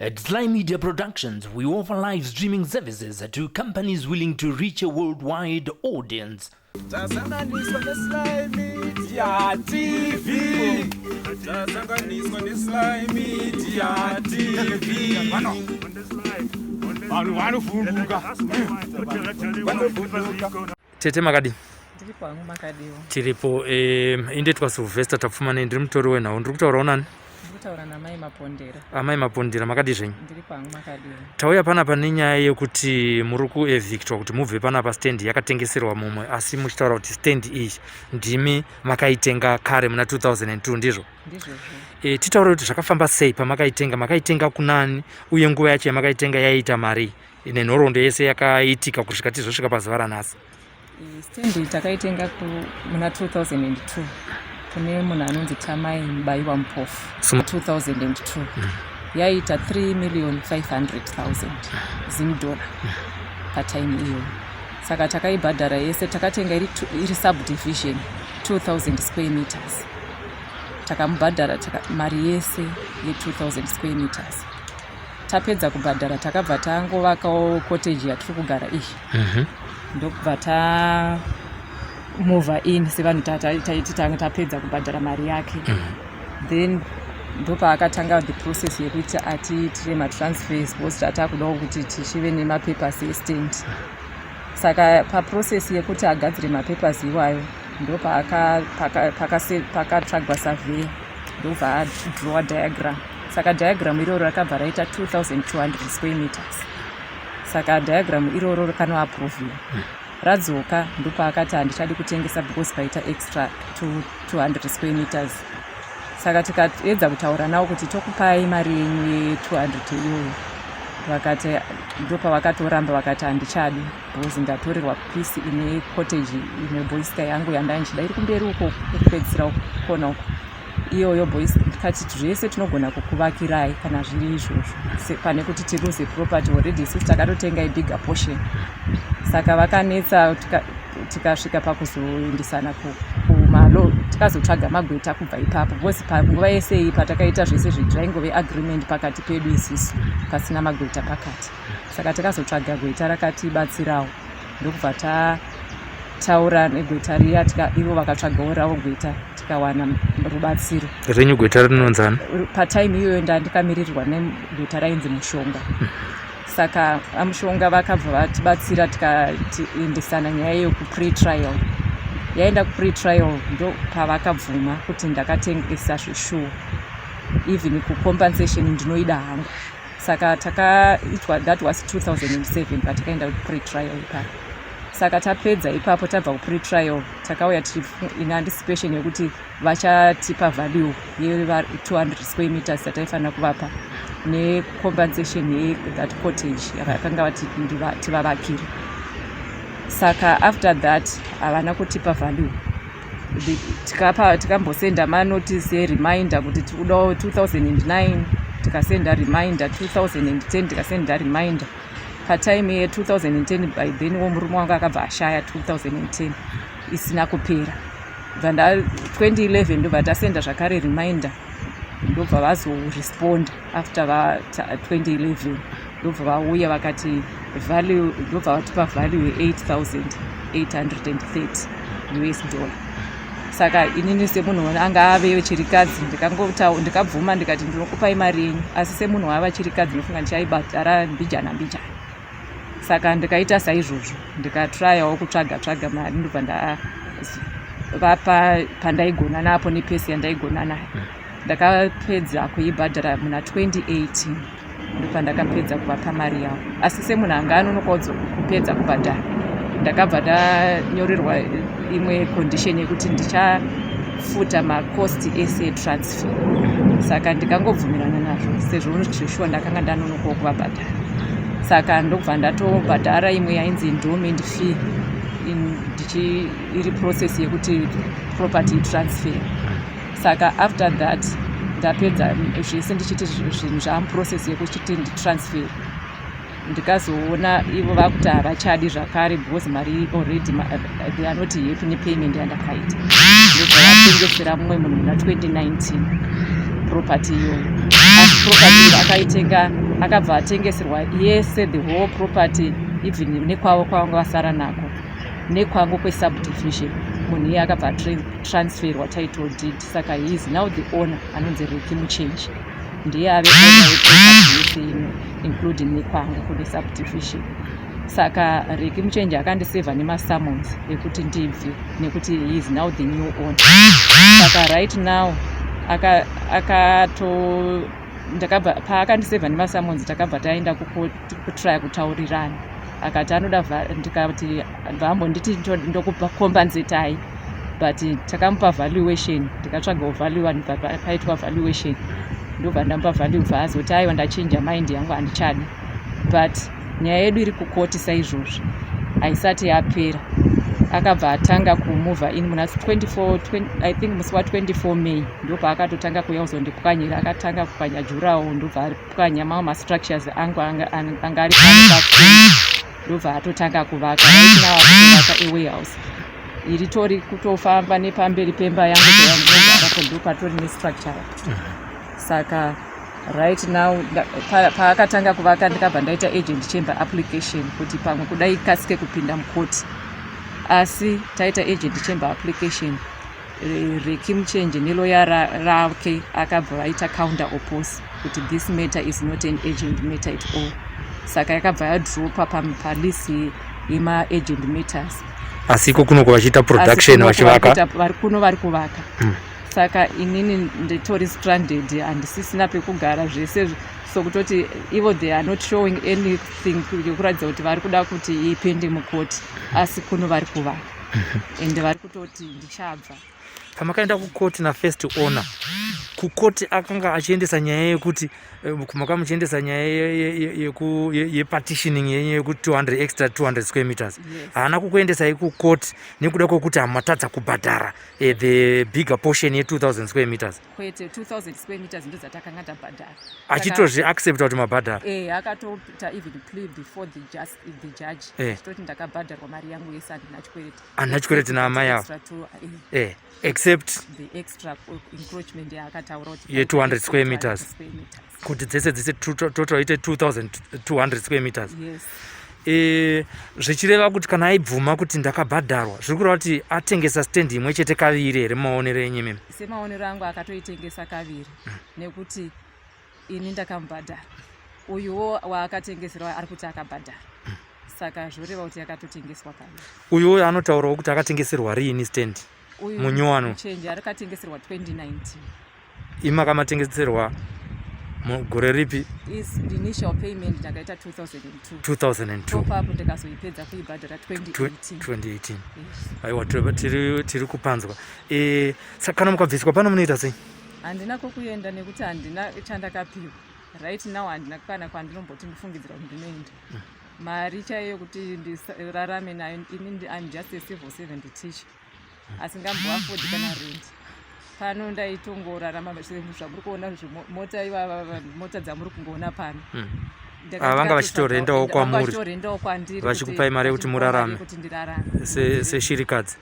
At SlyMedia Productions, we offer live streaming services to companies willing to reach a worldwide audience. SlyMedia TV. SlyMedia TV. Tete makadi. Tiripo indetwa Silvester tapfumana ndiri mutori wenhau. Ndiri kutaura unani? Ndikutaura namai Mapondera. Amai Mapondera, makadi zvenyu? Ndiri kwangu makadi. Tauya panapa nenyaya yekuti muri kuevictwa kuti mubve panapa stand yakatengeserwa mumwe, asi muchitaura kuti stand iyi ndimi makaitenga kare muna 2002 ndizvo? Ndizvo. Titaure kuti zvakafamba sei pamakaitenga, makaitenga kunani uye nguva yacho yamakaitenga yaita mari nenhoroondo yese yakaitika kusvika tizosvika pazuva ranhasi? Stand takaitenga muna 2002 kune munhu anonzi Tamai Mubaiwa mupofu. 2002 yaita 3,500,000 Zimbabwean patime iyoyo. Saka takaibhadhara yese, takatenga iri subdivision 2,000 square meters. Takamubhadhara mari yese ye 2,000 square meters. Tapedza kubhadhara takabva tangovakawo cottage yatiri kugara iyi. Ndokubva tamova in sevanhu taiti tapedza kubhadhara mari yake. Then ndopaakatanga the process yekuti atiitire matransfers because tatakudawo kuti tichive nemapapers estand. Saka paprocess yekuti agadzire mapapers iwayo ndopakatsvagwa surveyor ndobva adrowa diagram. Saka diagram iroro rakabva raita 2,200 square meters. Saka diagram iroro rakanoaproviwa. Radzoka ndopaakati handichadi kutengesa because paita extra 200 square meters. Saka tikaedza kutaura nawo kuti tokupai mari yenyu ye200 iyoyo, vakati ndopavakatoramba vakati handichadi because ndatorerwa pisi ine cottage ine boiska yangu yandanchida iri kumberi uko kupedzisira kona uko. Iyoyo boiska ndikati zvese tinogona kukuvakirai kana zviri izvozvo pane kuti tiruse property already isusu takatotenga ibigger portion. Saka vakanetsa tikasvika pakuzoendesana kumalo, tikazotsvaga magweta kubva ipapo because panguva yese iyi patakaita zvese zvaingove agreement pakati pedu isusu pasina magweta pakati. Saka takazotsvaga gweta rakatibatsirawo, ndokubva tataura negweta riya, ivo vakatsvagawo ravo gweta, tikawana rubatsiro. Renyu gweta rinonzana? Patime iyoyo ndandikamirirwa negweta rainzi Mushonga. Saka Mushonga vakabva vatibatsira tikaendesana nyaya yekupre-trial. Yaenda kupre-trial ndo pavakabvuma kuti ndakatengesa zveshuwo, even kucompensation ndinoida hangu. Saka takaitwa, that was 2007 patakaenda kupre-trial ipapo. Saka tapedza ipapo tabva kupre-trial takauya in anticipation yekuti vachatipa value ye200 square meters tataifanira kuvapa necompensation ye-that cottage yakanga vati tivavakire. Saka after that havana kutipa value. Tikambosenda manotice yereminder kuti tikudawo 2009, tikasenda reminder 2010, tikasenda reminder. Patime ye2010 by then murume wangu akabva ashaya 2010 isina kupera. 2011 ndobva tasenda zvakare reminder, ndobva vazoresponda after 2011 ndobva vauya vakati value, ndobva vatipa value ye$8,830 US. Saka inini semunhu anga ave chirikadzi ndikabvuma ndikati ndinokupai mari yenyu, asi semunhu wava chirikadzi ndinofunga ndichaibhadhara mbijana. Saka ndikaita saizvozvo, ndikatryawo kutsvaga mari, ndobva ndavapa pandaigona napo nepesi yandaigona nayo. Ndakapedza kuibhadhara muna 2018 ndopa ndakapedza kuvapa mari yavo. Asi semunhu anga anonokawo kupedza kubhadhara, ndakabva ndanyorerwa imwe condition yekuti ndichafuta macost ese transfer. Saka ndikangobvumirana nazvo sezvo zveshuwa ndakanga ndanonokawo kuvabhadhara. Saka ndobva ndatobhadhara imwe yainzi endowment fee iri process yekuti property transfer. Saka after that ndapedza zvese ndichiti zvinhu zvamuprocess yekuchiti nditransfer, ndikazoona ivo vakuti havachadi zvakare because mari already they are not happy nepayment yandakaita. Ndobva vatengesera mumwe munhu muna 2019 property iyoyo. Asi property akaitenga akabva atengeserwa yese the whole property, even nekwavo kwavanga vasara nako nekwangu kwesubdivision. Munhu iye akabva transferwa title deed, saka he is now the owner, anonzi Reki Muchenji. Ndiye ave owner weproperty yese ino including nekwangu kune subdivision. Saka Reki Muchenji akandisevha nemasummons ekuti ndibve nekuti he is now the new owner. Saka right now paakandisevha nemasummons takabva taenda kutrya kutaurirana. Akati anoda, ndikati bhambo nditi ndokukombanzetai, but takamupa valuation, ndikatsvaga value paitwa valuation, ndobva ndamupa value, bva azoti aiwa ndachinja mind yangu handichadi. But nyaya yedu iri kukoti saizvozvi haisati yapera. Akabva atanga kumova in muna 24 I think musi wa24 May ndopa akatotanga kuuya kuzondipwanyira. Akatanga kupwanya jurawo, ndobva apwanya mamwe mastructures angu anga ari pano, ndobva atotanga kuvaka. Right now akuvaka awarehouse iritori kutofamba nepamberi pemba yangu ndinogarapo, ndopatori nestructure. Saka right now paakatanga kuvaka ndikabva ndaita agent chamber application kuti pamwe kudai kasike kupinda mukoti. Asi taita agent chamber application, Reki Muchenji neloya rake akabva vaita counter oppose kuti this matter is not an agent matter at all. Saka yakabva yadropa palisi yema-agent matters. Asiko kuno vachiita production vachivaka kuno vari kuvaka. Saka inini nditori stranded, handisisina pekugara zvese, so kutoti ivo they are not showing anything yekuratidza kuti vari kuda kuti ipinde mukoti, asi kuno vari kuvaka ende vari kutoti ndichabva. Pamakaenda kukoti na-first owner, kukoti akanga achiendesa nyaya yekuti makamuchiendesa nyaya yepartitioning yekuti 200 extra 200 square meters, haana kukuendesai kukoti nekuda kwokuti hamatadza kubhadhara the bigger portion ye 2000 square meters? Kwete 2000 square meters ndo dzatakanga tabhadhara, achitozvi accepta kuti mabhadhara. Akatota even plea before the judge, toti ndakabhadharwa mari yangu yese, handina chikwereti naamai avo, except the extra encroachment yakataura kuti ye 200 square meters, kuti dzese total ite 2200 square meters. Zvichireva kuti kana aibvuma kuti ndakabhadharwa, zviri kureva kuti atengesa stand imwe chete kaviri here mumaonero enyu mimi? Semaonero angu akatoitengesa kaviri, nekuti ini ndakamubhadhara, uyuwo waakatengeserwa ari kuti akabhadhara. Saka zvoreva kuti yakatotengeswa kaviri. Uyuwo anotaurawo kuti akatengeserwa riini stand munyowano? Muchenji akatengeserwa 2019. Imakamatengeserwa mugore ripi? Initial payment ndakaita 2002. Top up ndikazoipedza kuibhadhara 2018. Aiwa, tiri kupanzwa. Saka kana mukabviswa pano munoita sei? Handina kokuenda nekuti handina chandakapiwa. Right now handina kana kwandinomboti ndifungidzira kuti ndinoenda. Mari chaiyo kuti ndirarame nayo, ini I'm just a civil servant teacher, asingamboafodi kana rent. Pano ndaitongorarama zvamuri kuona mota dzamuri kungoona pano, vanga vachitorendawo kwamuri, kwandiri, vachikupai mari yekuti murarame seshirikadzi.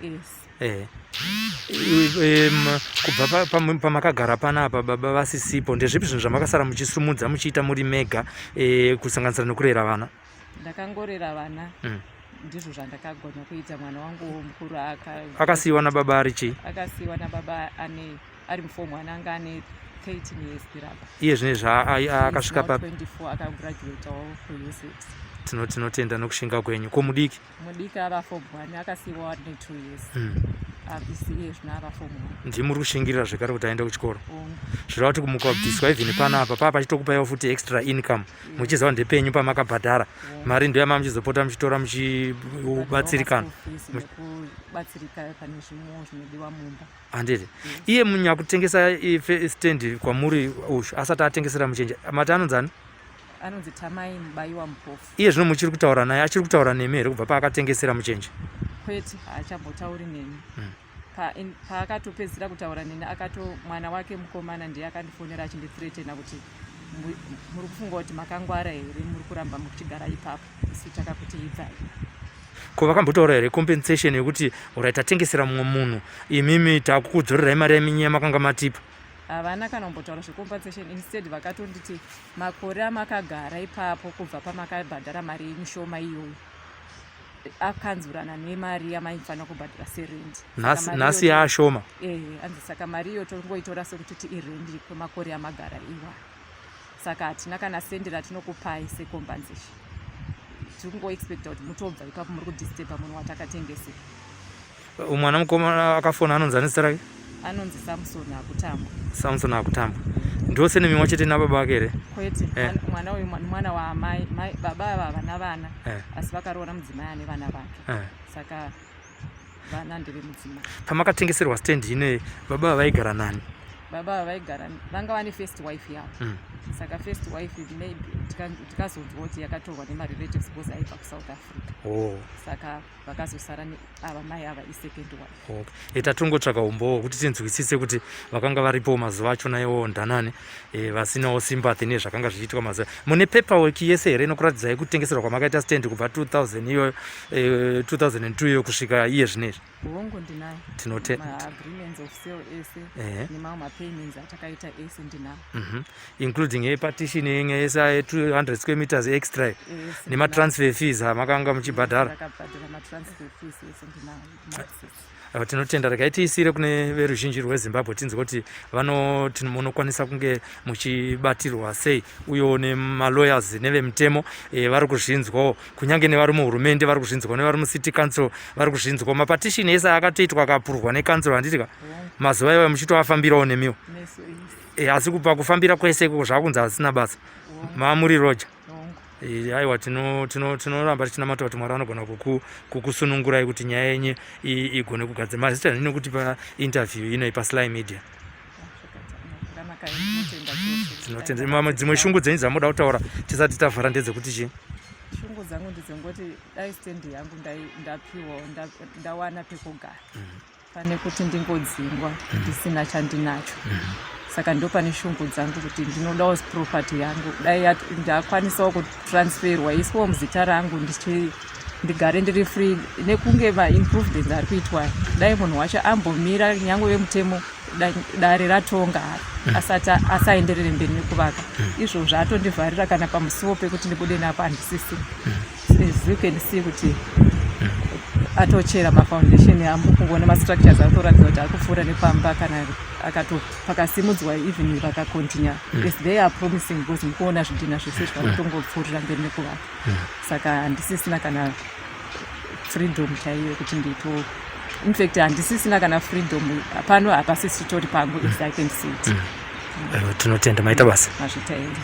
Kubva pamakagara panapa baba vasisipo, ndezvipi zvinhu zvamakasara muchisumudza muchiita muri mega kusanganisira nekurera vana? Ndakangorera vana, ndizvo zvandakagona kuita. Mwana wangu mukuru akasiyiwa nababa ari chii? Akasiyiwa nababa ari mufomu, ananga ane 13 years diraba. Iye zvinezvi akasvika papi? 24 akagraduatewo ku-U6. Tinotenda nokushinga kwenyu. Ko mudiki ava fomu 1, akasiyiwa ne 2 years. Iye zvino ava fomu 1. Ndimuri kushingirira zvekare kuti aende kuchikoro. Zvireva kuti mukabviswa even panapa papa pachitokupaiwa futi extra income, muchiziva ndepenyu pamakabhadhara, mari ndo yama muchizopota muchitora muchibatsirikana. Kubatsirika pane zvimwe zvinodiwa mumba. Handiti iye munyakutengesa stand kwamuri ushu asati atengesera Muchenji, mati anonzani? Anonzi Tamai Mubaiwa mupofu. Iye zvino muchiri kutaura naye, achiri kutaura nemi here kubva paakatengesera Muchenji? Kwete, haachambotauri neni. Paakatopedzisira kutaura neni, mwana wake mukomana ndiye akandifonera achindithreatena kuti muri kufunga kuti makangwara here, muri kuramba muchigara ipapo, isu takakuti ibvai. Ko vakambotaura here compensation yekuti uraita tengesera mumwe munhu, imimi takukudzorerai mari yeminye makanga matipa? havana kana kumbotaura zvecompensation. Instead vakatonditi makore amakagara ipapo kubva pamakabhadhara mari yenyu shoma iyoyo akanzurana nemari yamaifanira kubhadhara serendi. Nhasi yaashoma. Hanzi saka mari iyo tongoitora sekuti irendi kwemakore amagara iwa. Saka hatina kana sendi ratinokupai secompensation. Tikungoexpecta kuti mutobva ipapo muri kudisturba munhu watakatengese. Umwana mukomana akafona anonzi ane zita rake? Anonzi Samson Akutambwa. Samson Akutambwa. Ndose nemimwe chete nababa vake here? Kwete, mwana uyu mwana waamai, baba ava havana vana, asi vakaroora mudzimai ane vana vake. Saka vana ndevemudzimai. Pamakatengeserwa stendi ine baba vaigara nani? Baba vaigara vanga vane first wife yavo. Saka first wife maybe tikazonzwa kuti yakatorwa nemarelatives because aibva kuSouth Africa. Saka vakazosara ava mai ava isecond wife. Tatongotsvaka umbowo kuti tinzwisise kuti vakanga varipo mazuva achona iwo ndanane vasinawo sympathy nezvakanga zvichiitwa mazuva. Mune paperwork yese here inokuratidzai kutengeserwa kwamakaita stand kubva 2000 iyo 2002 iyo kusvika iye zvinezvi? Hongu ndinayo. Agreements of sale ese nemamwe mapayments atakaita ese ndinayo. Including partition yese 200 square meters extra nematransfer fees amakanga muchibhadhara. Tinotenda regai tiisire kune veruzhinji rweZimbabwe tinzwe kuti munokwanisa kunge muchibatirwa sei uyewo nemalawyers nevemutemo vari kuzvinzwawo, kunyange nevari muhurumende vari kuzvinzwawo, nevari mucity council vari kuzvinzwawo. Mapatishini ese akatoitwa akapurwa necouncil handitika mazuva iwayo muchitoafambirawo nemiwo. Asi kupa kufambira kwese zvakunzi asina basa maamuri roja. Aiwa tinoramba tichinamata kuti Mwari anogona kukusunungurai kuti nyaya yenyu igone kugadzira. Mazita nini kuti painterview ino paSlyMedia? Tinotenda. Dzimwe shungu dzenyu dzamuda kutaura tisati tavhara ndedzekuti chii? Shungu dzangu ndedzekuti dai stendi yangu ndapiwa ndawana pekugara pane kuti ndingodzingwa ndisina chandinacho. Saka ndo pane shungu dzangu kuti ndinodawo property yangu dai ndakwanisawo kutransferwa iswo muzita rangu ndigare ndiri free nekunge improvements ari kuitwa. Dai munhu wacho ambomira nyange vemutemo dare ratonga asati asaenderere mberi nekuvaka. Izvo zvatondivharira kana pamusuwo pekuti ndibude napo handisisi. As you can see kuti atochera mafoundation yambo kungona mastructures atoratidza kuti akupfuura nepamba kana pakasimudzwa even vakakontinua as they are promising because mukuona zvidhina zvese zvarikutongopfuurira mberi nekuvaka. Saka handisisina kana freedom chaiyo kuti ndito infact handisisina kana freedom pano hapasisi chitori pangu as I can see it. Tinotenda maita basa. Mazvitaenda.